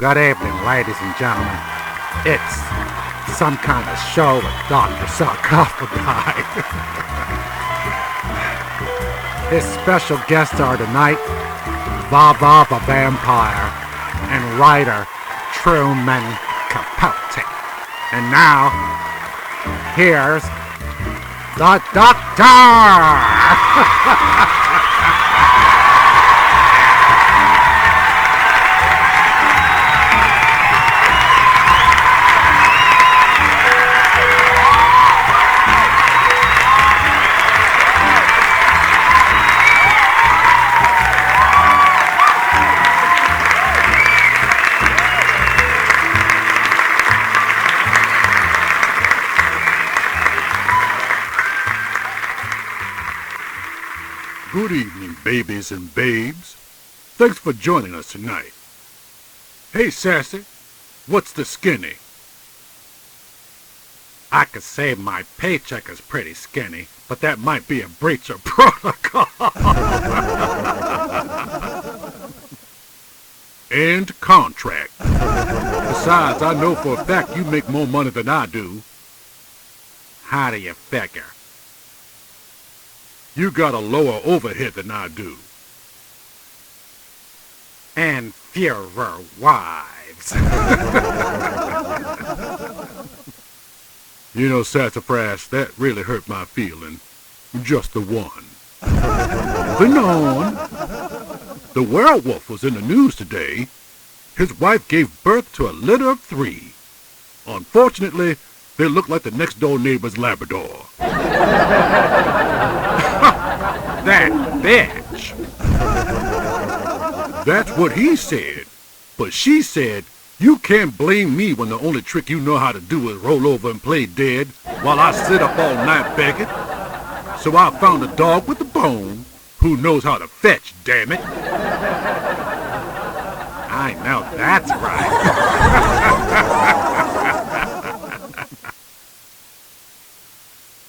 Good evening, ladies and gentlemen. It's some kind of show with Dr. SARCOFIGUY. His special guests are tonight Vava the Vampire and writer Truman Capote. And now, here's the Doctor! Good evening, babies and babes. Thanks for joining us tonight. Hey, Sassy, what's the skinny? I could say my paycheck is pretty skinny, but that might be a breach of protocol. And contract. Besides, I know for a fact you make more money than I do. How do you figure? You got a lower overhead than I do. And fewer wives. You know, Sassafras, that really hurt my feeling. Just the one. Moving on. The werewolf was in the news today. His wife gave birth to a litter of 3. Unfortunately, they look like the next door neighbor's Labrador. That bitch. That's what he said. But she said, you can't blame me when the only trick you know how to do is roll over and play dead while I sit up all night begging. So I found a dog with a bone who knows how to fetch, damn it. I know that's right.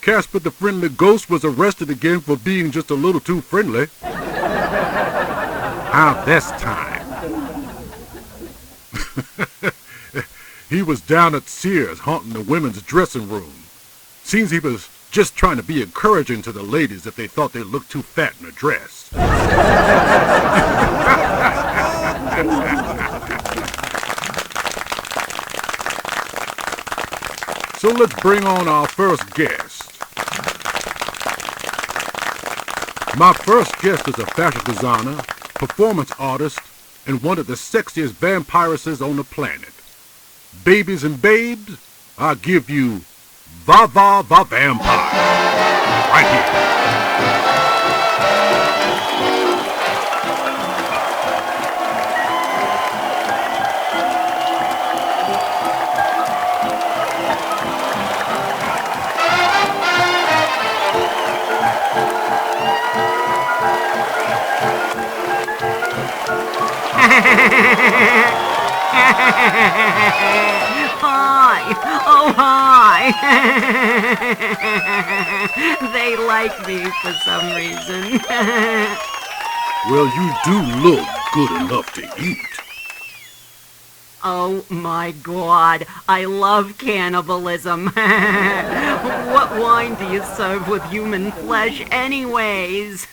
Casper the Friendly Ghost was arrested again for being just a little too friendly. How this time? He was down at Sears haunting the women's dressing room. Seems he was just trying to be encouraging to the ladies if they thought they looked too fat in a dress. So let's bring on our first guest. My first guest is a fashion designer, performance artist, and one of the sexiest vampiresses on the planet. Babies and babes, I give you Vava the Vampire. Right here. Hi! Oh, hi! They like me for some reason. Well, you do look good enough to eat. Oh my God, I love cannibalism. What wine do you serve with human flesh anyways?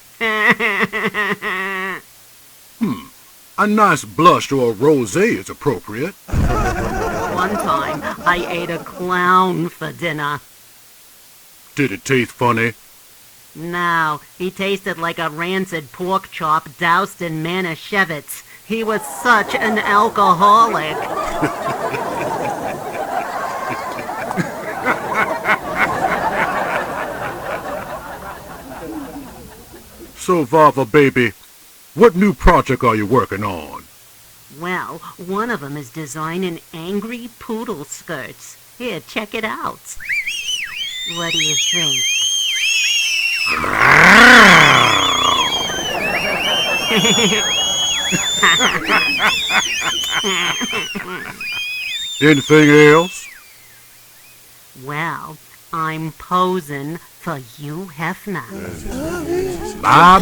A nice blush or a rosé is appropriate. One time, I ate a clown for dinner. Did it taste funny? No, he tasted like a rancid pork chop doused in Manischewitz. He was such an alcoholic. So, Vava baby, what new project are you working on? Well, one of them is designing angry poodle skirts. Here, check it out. What do you think? Anything else? Well, I'm posing for Hugh Hefner. My.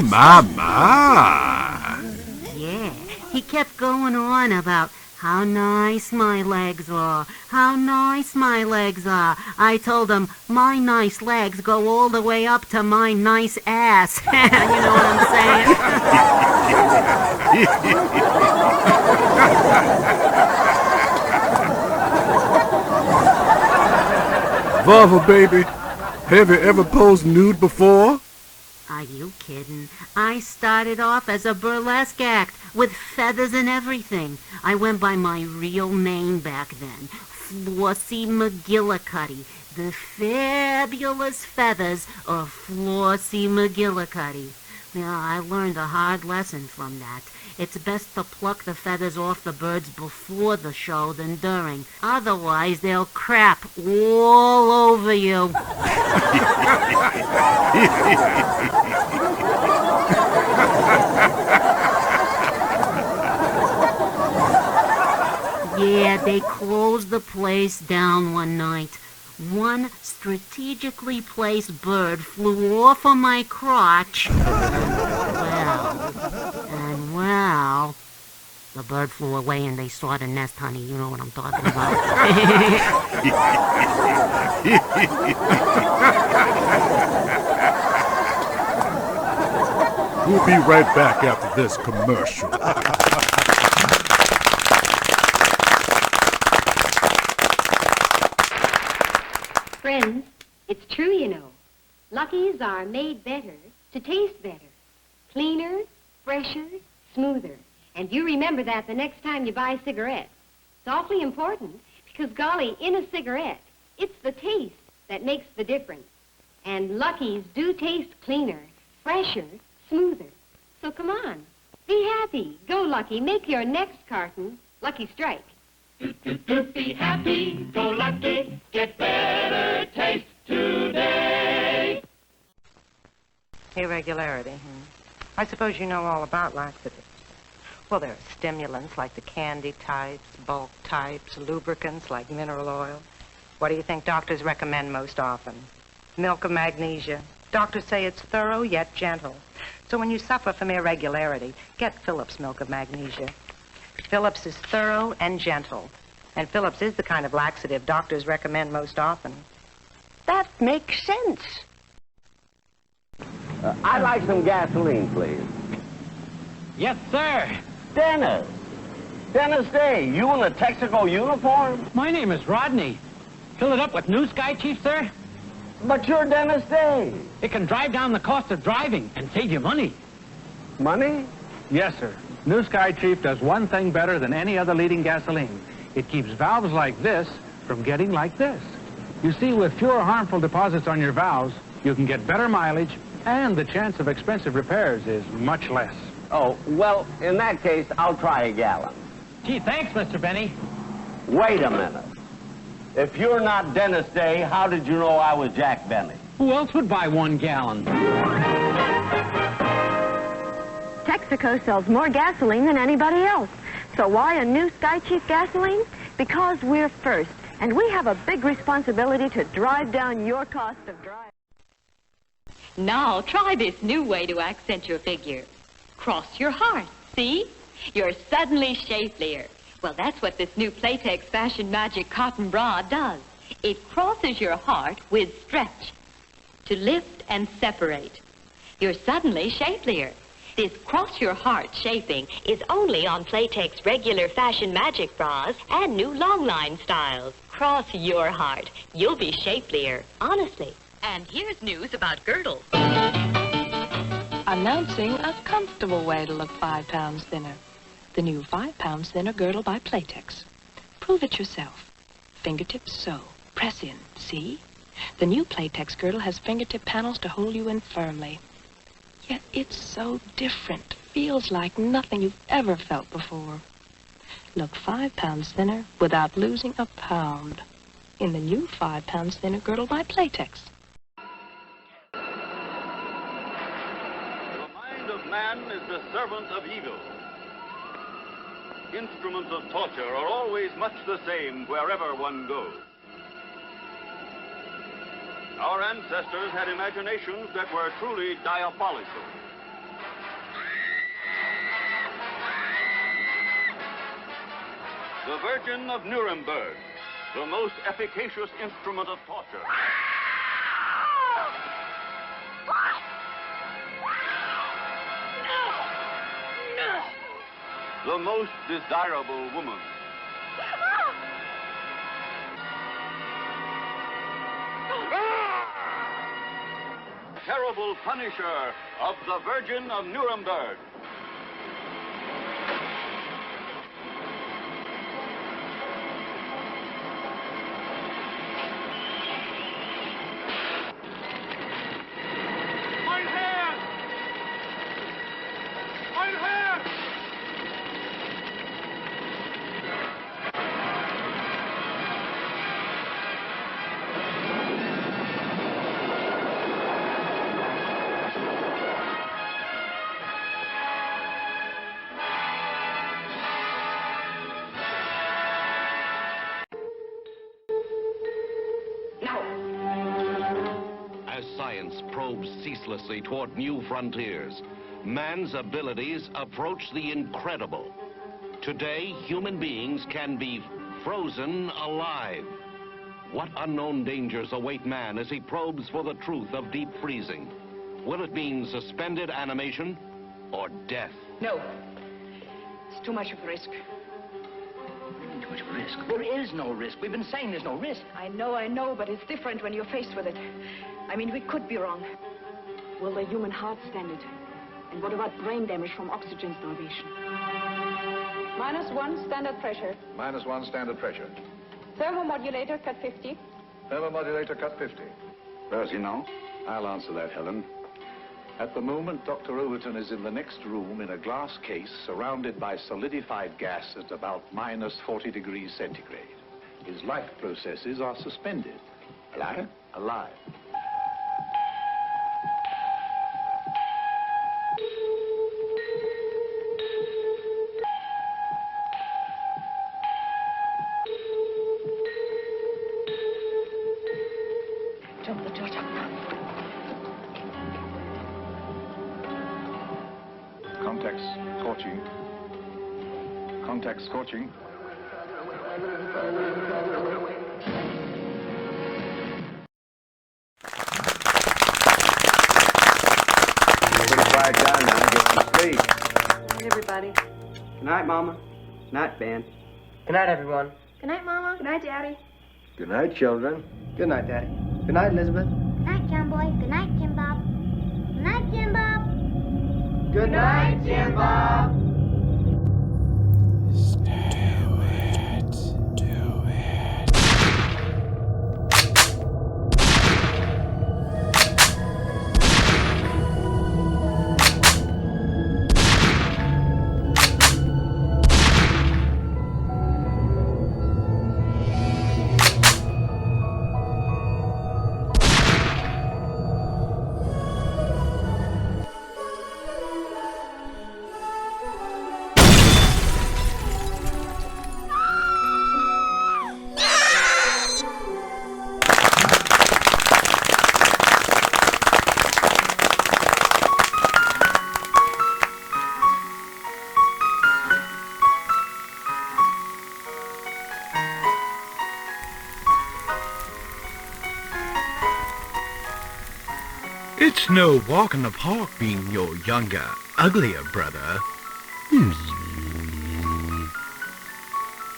Yeah, he kept going on about how nice my legs are, how nice my legs are. I told him, my nice legs go all the way up to my nice ass. You know what I'm saying? Vulva, baby, have you ever posed nude before? Are you kidding? I started off as a burlesque act with feathers and everything. I went by my real name back then, Flossie McGillicuddy. The fabulous feathers of Flossie McGillicuddy. Yeah, I learned a hard lesson from that. It's best to pluck the feathers off the birds before the show than during. Otherwise, they'll crap all over you. Yeah, they closed the place down one night. One strategically placed bird flew off of my crotch. Well, the bird flew away and they saw the nest, honey. You know what I'm talking about. We'll be right back after this commercial. Friends, it's true, you know. Lucky's are made better to taste better. Cleaner, fresher, smoother. And you remember that the next time you buy cigarettes. It's awfully important because, golly, in a cigarette, it's the taste that makes the difference. And Lucky's do taste cleaner, fresher, smoother. So come on, be happy. Go, Lucky. Make your next carton Lucky Strike. Be happy, go lucky, get better taste today. Irregularity, I suppose you know all about laxatives. Well, there are stimulants like the candy types, bulk types, lubricants like mineral oil. What do you think doctors recommend most often? Milk of magnesia. Doctors say it's thorough yet gentle. So when you suffer from irregularity, get Phillips milk of magnesia. Phillips is thorough and gentle. And Phillips is the kind of laxative doctors recommend most often. That makes sense. I'd like some gasoline, please. Yes, sir. Dennis. Dennis Day, you in a Texaco uniform? My name is Rodney. Fill it up with New Sky, Chief, sir? But you're Dennis Day. It can drive down the cost of driving and save you money. Money? Yes, sir. New Sky Chief does one thing better than any other leading gasoline. It keeps valves like this from getting like this. You see, with fewer harmful deposits on your valves, you can get better mileage, and the chance of expensive repairs is much less. Oh, well, in that case, I'll try a gallon. Gee, thanks, Mr. Benny. Wait a minute. If you're not Dennis Day, how did you know I was Jack Benny? Who else would buy 1 gallon? Texaco sells more gasoline than anybody else. So why a New Sky Chief gasoline? Because we're first, and we have a big responsibility to drive down your cost of driving. Now try this new way to accent your figure. Cross your heart, see? You're suddenly shapelier. Well, that's what this new Playtex Fashion Magic Cotton Bra does. It crosses your heart with stretch to lift and separate. You're suddenly shapelier. This cross-your-heart shaping is only on Playtex regular Fashion Magic bras and new long-line styles. Cross your heart. You'll be shapelier, honestly. And here's news about girdles. Announcing a comfortable way to look 5 pounds thinner. The new 5 pounds thinner girdle by Playtex. Prove it yourself. Fingertips so. Press in. See? The new Playtex girdle has fingertip panels to hold you in firmly. Yet it's so different. Feels like nothing you've ever felt before. Look 5 pounds thinner without losing a pound. In the new 5 pounds thinner girdle by Playtex. The mind of man is the servant of evil. Instruments of torture are always much the same wherever one goes. Our ancestors had imaginations that were truly diabolical. The Virgin of Nuremberg, the most efficacious instrument of torture. The most desirable woman. Terrible punisher of the Virgin of Nuremberg. Mein Herr! Mein Herr! As science probes ceaselessly toward new frontiers, man's abilities approach the incredible. Today, human beings can be frozen alive. What unknown dangers await man as he probes for the truth of deep freezing? Will it mean suspended animation or death? No. It's too much of a risk. Too much risk. There is no risk. We've been saying there's no risk. I know, but it's different when you're faced with it. I mean, we could be wrong. Will the human heart stand it? And what about brain damage from oxygen starvation? -1 standard pressure. -1 standard pressure. Thermomodulator cut 50. Thermomodulator cut 50. Does he know? I'll answer that, Helen. At the moment, Dr. Overton is in the next room in a glass case surrounded by solidified gas at about -40 degrees centigrade. His life processes are suspended. Alive? Alive. Jump the door, jump now. Contact scorching. Contact scorching. Quiet down now, get some sleep. Hey, everybody. Good night, Mama. Good night, Ben. Good night, everyone. Good night, Mama. Good night, Daddy. Good night, children. Good night, Daddy. Good night, Elizabeth. Good night, John Boy. Good night, Jim Bob. Good night, Jim Bob. Good night, Jim Bob. It's no walk in the park being your younger, uglier brother.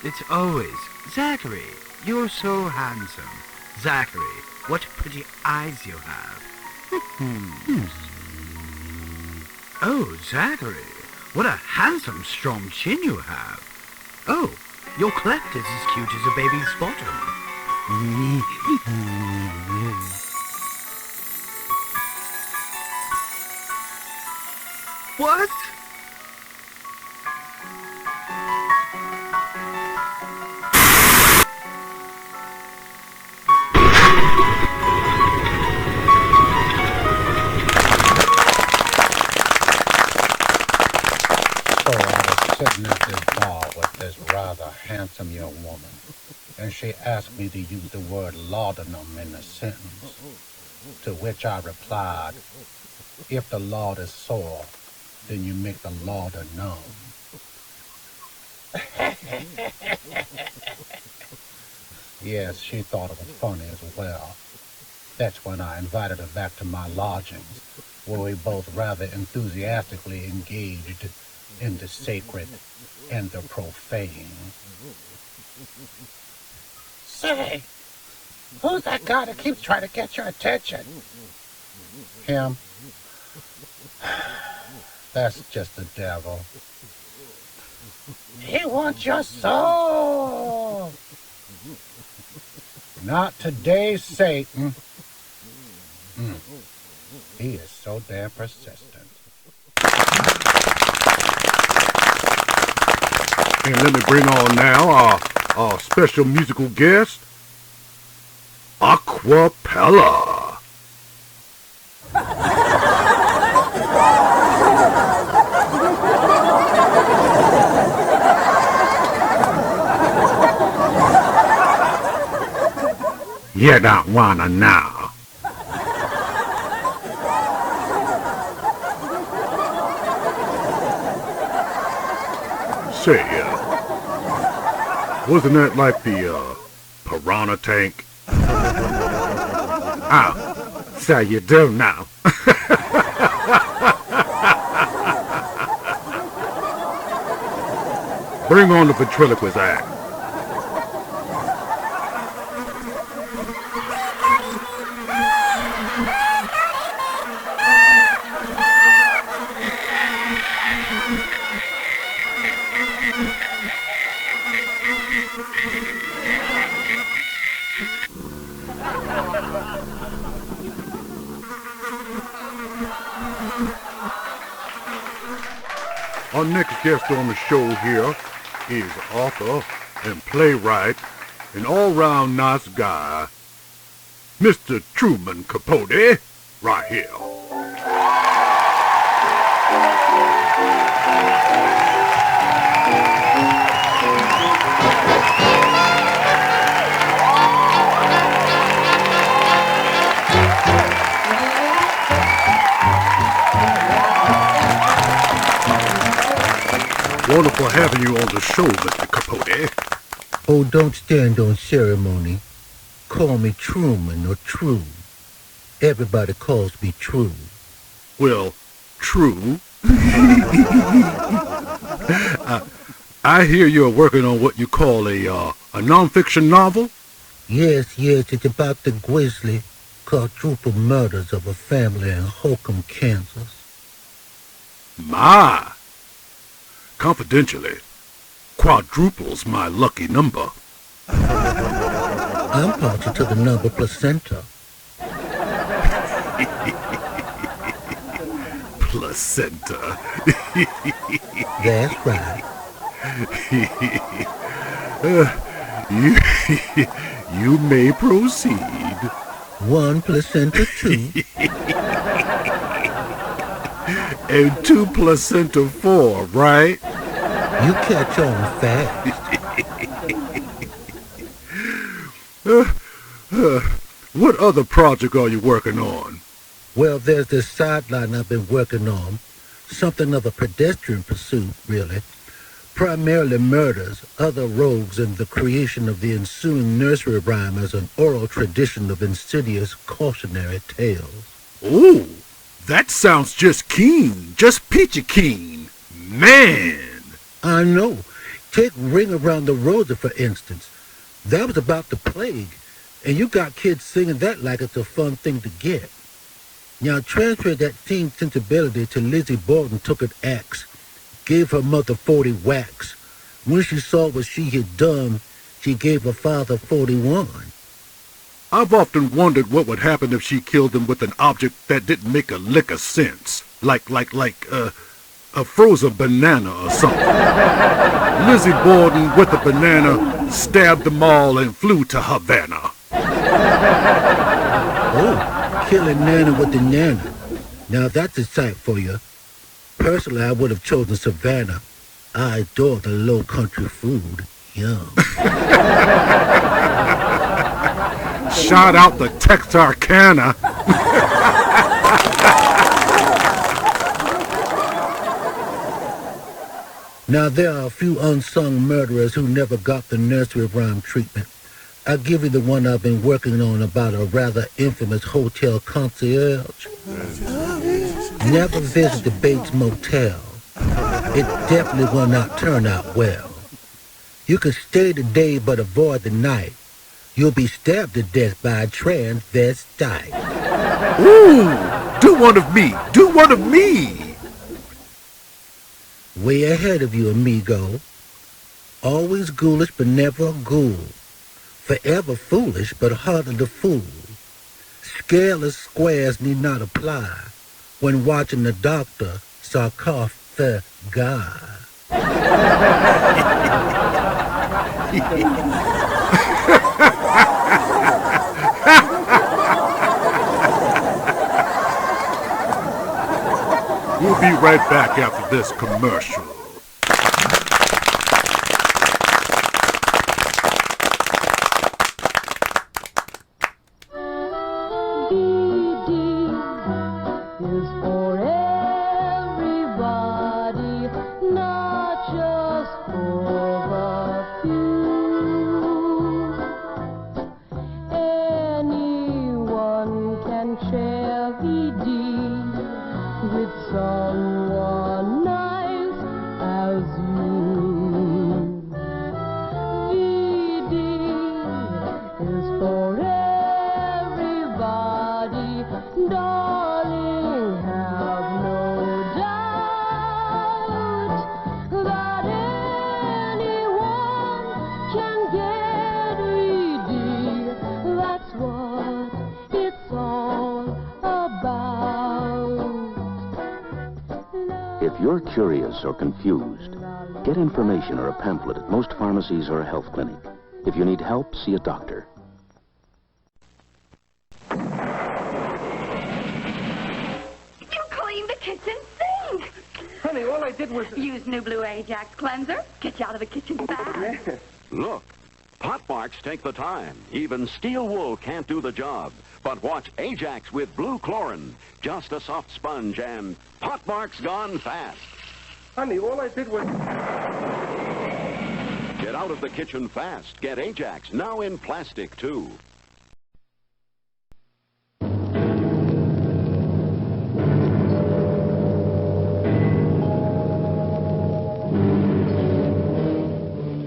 It's always, Zachary, you're so handsome. Zachary, what pretty eyes you have. Oh, Zachary, what a handsome, strong chin you have. Oh, your cleft is as cute as a baby's bottom. What? So I was sitting at this bar with this rather handsome young woman, and she asked me to use the word laudanum in a sentence, to which I replied, if the Lord is sore, then you make the lauder numb. Yes, she thought it was funny as well. That's when I invited her back to my lodgings, where we both rather enthusiastically engaged in the sacred and the profane. Say, who's that guy that keeps trying to get your attention? Him? That's just the devil. He wants your soul. Not today, Satan. He is so damn persistent. And let me bring on now our special musical guest, Aquapella. You don't wanna know. Say, wasn't that like the, piranha tank? Oh, so you do know. Bring on the ventriloquist act. Our next guest on the show here is author and playwright and all-round nice guy, Mr. Truman Capote, right here. Wonderful having you on the show, Mr. Capote. Oh, don't stand on ceremony. Call me Truman or True. Everybody calls me True. Well, true. I hear you're working on what you call a non-fiction novel? Yes, it's about the grisly, quadruple murders of a family in Holcomb, Kansas. My! Confidentially, quadruple's my lucky number. I'm partial to the number placenta. Placenta. That's right. You may proceed. 1 placenta 2. And 2 placenta 4, right? You catch on fast. What other project are you working on? Well, there's this sideline I've been working on. Something of a pedestrian pursuit, really. Primarily murders, other rogues, and the creation of the ensuing nursery rhyme as an oral tradition of insidious cautionary tales. Oh, that sounds just keen, just peachy keen. Man! I know. Take Ring Around the Rosa, for instance. That was about the plague, and you got kids singing that like it's a fun thing to get. Now transfer that teen sensibility to Lizzie Borden took an axe, gave her mother 40 whacks. When she saw what she had done, she gave her father 41. I've often wondered what would happen if she killed him with an object that didn't make a lick of sense. Like a frozen banana or something. Lizzie Borden with a banana stabbed them all and flew to Havana. Oh, killing Nana with the Nana. Now that's a sight for you. Personally, I would have chosen Savannah. I adore the low country food. Yum. Shout out the Texarkana. Now, there are a few unsung murderers who never got the nursery rhyme treatment. I'll give you the one I've been working on about a rather infamous hotel concierge. Never visit the Bates Motel. It definitely will not turn out well. You can stay the day but avoid the night. You'll be stabbed to death by a transvestite. Ooh! Do one of me! Do one of me! Way ahead of you, amigo. Always ghoulish but never a ghoul. Forever foolish but harder to fool. Scaleless squares need not apply when watching the doctor SARCOFIGUY. We'll be right back after this commercial. Someone nice as you. VD is for everybody, darling. Have no doubt that anyone can get VD. That's what it's all about. If you're curious or confused, get information or a pamphlet at most pharmacies or a health clinic. If you need help, see a doctor. You cleaned the kitchen sink! Honey, all I did was... Use new Blue Ajax cleanser. Get you out of the kitchen fast. Look, pot marks take the time. Even steel wool can't do the job. But watch Ajax with blue chlorine. Just a soft sponge and pot marks gone fast. Honey, all I did was... Get out of the kitchen fast. Get Ajax, now in plastic, too.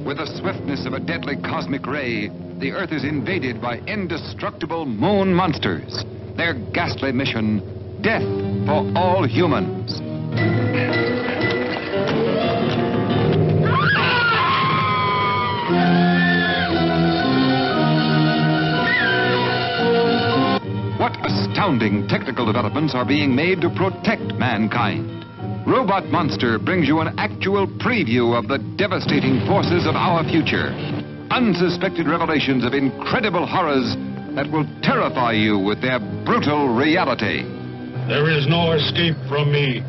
With the swiftness of a deadly cosmic ray, the Earth is invaded by indestructible moon monsters. Their ghastly mission, death for all humans. What astounding technical developments are being made to protect mankind? Robot Monster brings you an actual preview of the devastating forces of our future. Unsuspected revelations of incredible horrors that will terrify you with their brutal reality. There is no escape from me.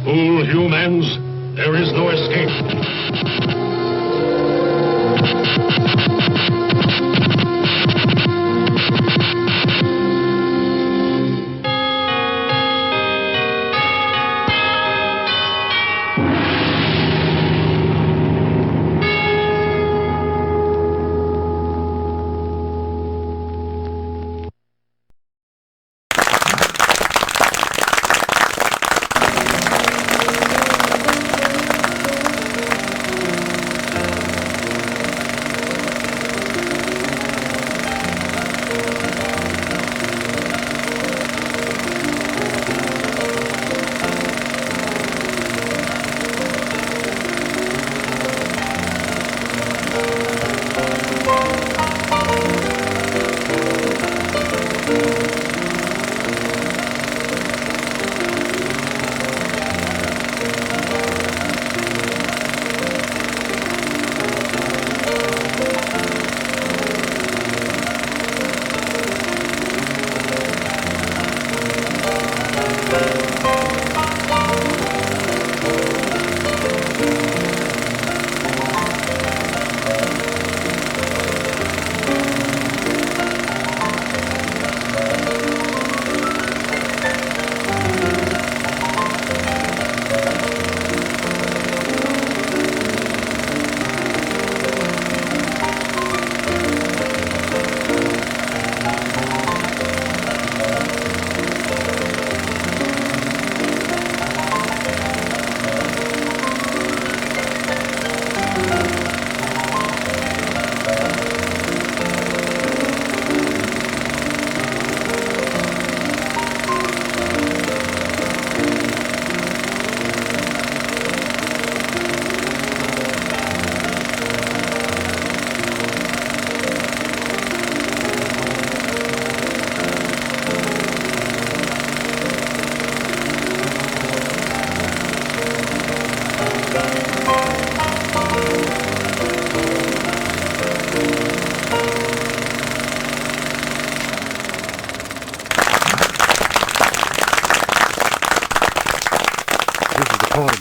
Fool humans, there is no escape.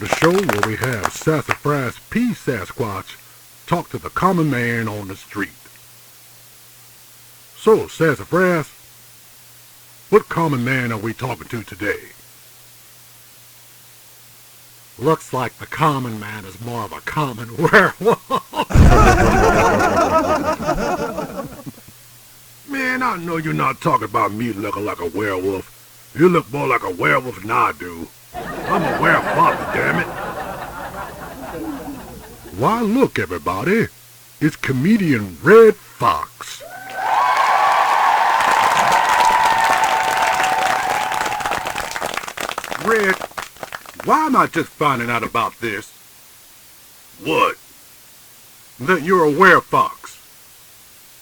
the show where we have Sassafras P. Sasquatch talk to the common man on the street. So, Sassafras, what common man are we talking to today? Looks like the common man is more of a common werewolf. Man, I know you're not talking about me looking like a werewolf. You look more like a werewolf than I do. I'm a werewolf, damn it. Why, look, everybody. It's comedian Red Fox. Red, why am I just finding out about this? What? That you're a werefox.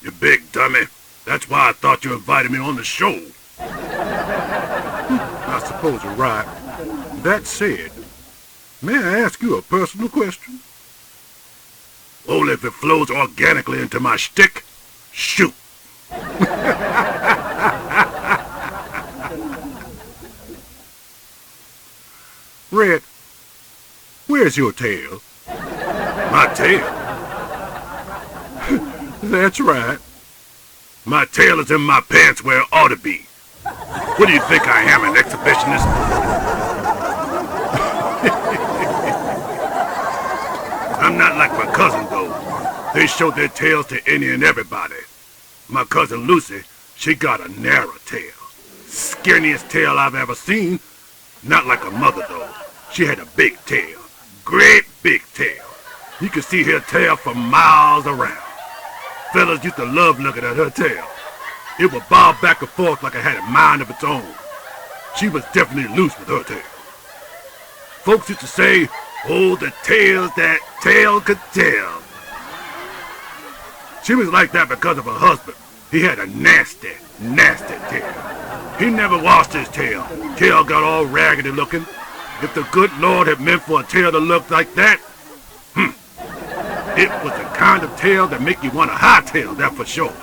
You big dummy. That's why I thought you invited me on the show. I suppose you're right. That said, may I ask you a personal question? Only if it flows organically into my shtick. Shoot. Red, where's your tail? My tail? That's right. My tail is in my pants where it ought to be. What do you think I am, an exhibitionist? I'm not like my cousin, though. They show their tails to any and everybody. My cousin Lucy, she got a narrow tail. Skinniest tail I've ever seen. Not like her mother, though. She had a big tail. Great big tail. You could see her tail for miles around. Fellas used to love looking at her tail. It would bob back and forth like it had a mind of its own. She was definitely loose with her tail. Folks used to say, oh, the tales that tail could tell. She was like that because of her husband. He had a nasty, nasty tail. He never washed his tail. Tail got all raggedy looking. If the good Lord had meant for a tail to look like that, it was the kind of tail that make you want a hightail, that for sure.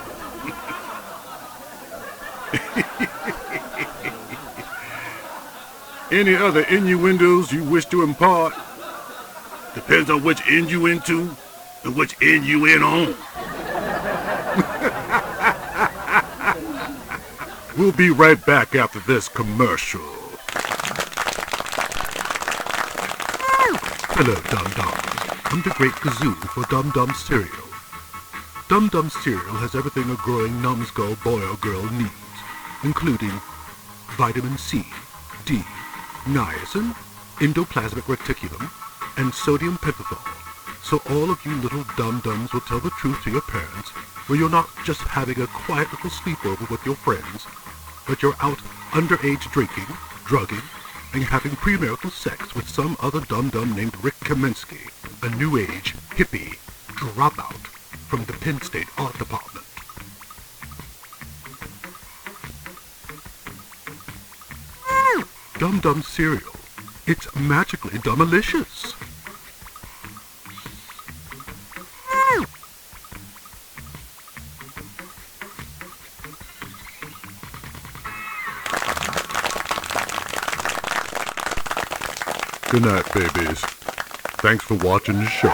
Any other innuendos you wish to impart? Depends on which end you into and which end you in on. We'll be right back after this commercial. Hello, Dum-Dums. I'm the Great Kazoo for Dum-Dum Cereal. Dum-Dum Cereal has everything a growing numbskull boy or girl needs, including vitamin C, D, niacin, endoplasmic reticulum, and sodium pentothal. So all of you little dum-dums will tell the truth to your parents, where you're not just having a quiet little sleepover with your friends, but you're out underage drinking, drugging, and having premarital sex with some other dum-dum named Rick Kaminsky, a new age, hippie, dropout from the Penn State Art Department. Dum-Dum Cereal. It's magically dumalicious. Good night, babies. Thanks for watching the show.